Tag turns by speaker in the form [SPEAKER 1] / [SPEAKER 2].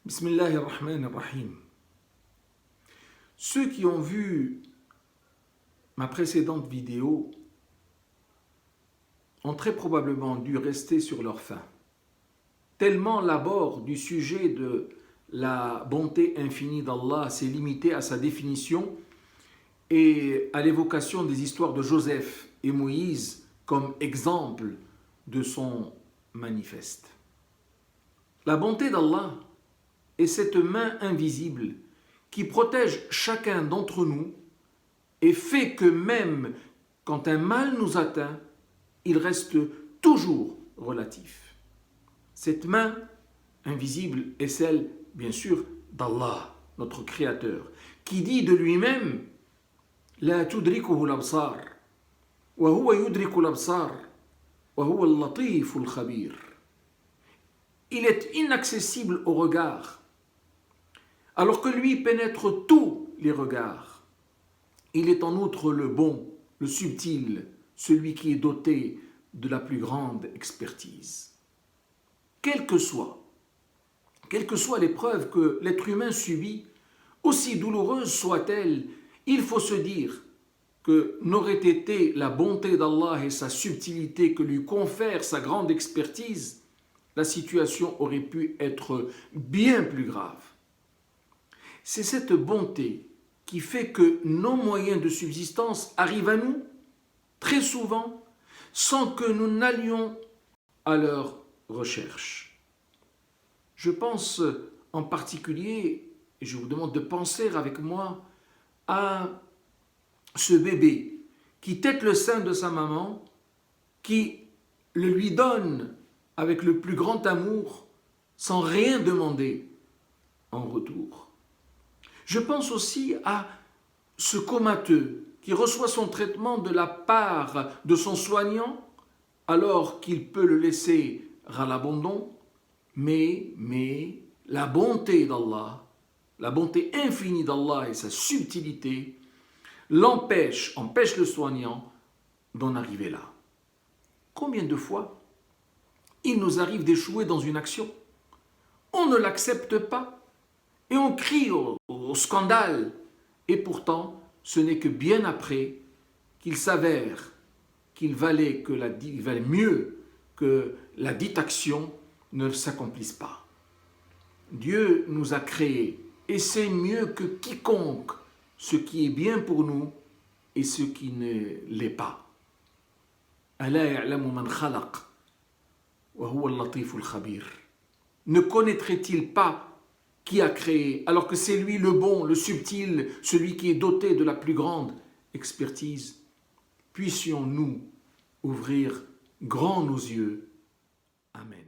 [SPEAKER 1] Bismillahirrahmanirrahim. Ceux qui ont vu ma précédente vidéo ont très probablement dû rester sur leur faim, tellement l'abord du sujet de la bonté infinie d'Allah s'est limité à sa définition et à l'évocation des histoires de Joseph et Moïse comme exemple de son manifeste. La bonté d'Allah est cette main invisible qui protège chacun d'entre nous et fait que même quand un mal nous atteint, il reste toujours relatif. Cette main invisible est celle, bien sûr, d'Allah, notre Créateur, qui dit de lui-même « La tudrikuhu l'absar, wa huwa yudriku l'absar, wa huwa al-latif al-khabir » Il est inaccessible au regard, alors que lui pénètre tous les regards. Il est en outre le bon, le subtil, celui qui est doté de la plus grande expertise. Quelle que soit l'épreuve que l'être humain subit, aussi douloureuse soit-elle, il faut se dire que n'aurait été la bonté d'Allah et sa subtilité que lui confère sa grande expertise, la situation aurait pu être bien plus grave. C'est cette bonté qui fait que nos moyens de subsistance arrivent à nous, très souvent, sans que nous n'allions à leur recherche. Je pense en particulier, et je vous demande de penser avec moi, à ce bébé qui tète le sein de sa maman, qui le lui donne avec le plus grand amour, sans rien demander en retour. Je pense aussi à ce comateux qui reçoit son traitement de la part de son soignant, alors qu'il peut le laisser à l'abandon, mais la bonté d'Allah, la bonté infinie d'Allah et sa subtilité empêche le soignant d'en arriver là. Combien de fois il nous arrive d'échouer dans une action, on ne l'accepte pas et on crie au scandale, et pourtant ce n'est que bien après qu'il s'avère qu'il valait mieux que la dite action ne s'accomplisse pas. Dieu nous a créés et sait mieux que quiconque ce qui est bien pour nous et ce qui ne l'est pas. Ala ya'lamu man khalaq wa huwa al-latif al-khabir. Ne connaîtrait-il pas qui a créé, alors que c'est lui le bon, le subtil, celui qui est doté de la plus grande expertise? Puissions-nous ouvrir grand nos yeux. Amen.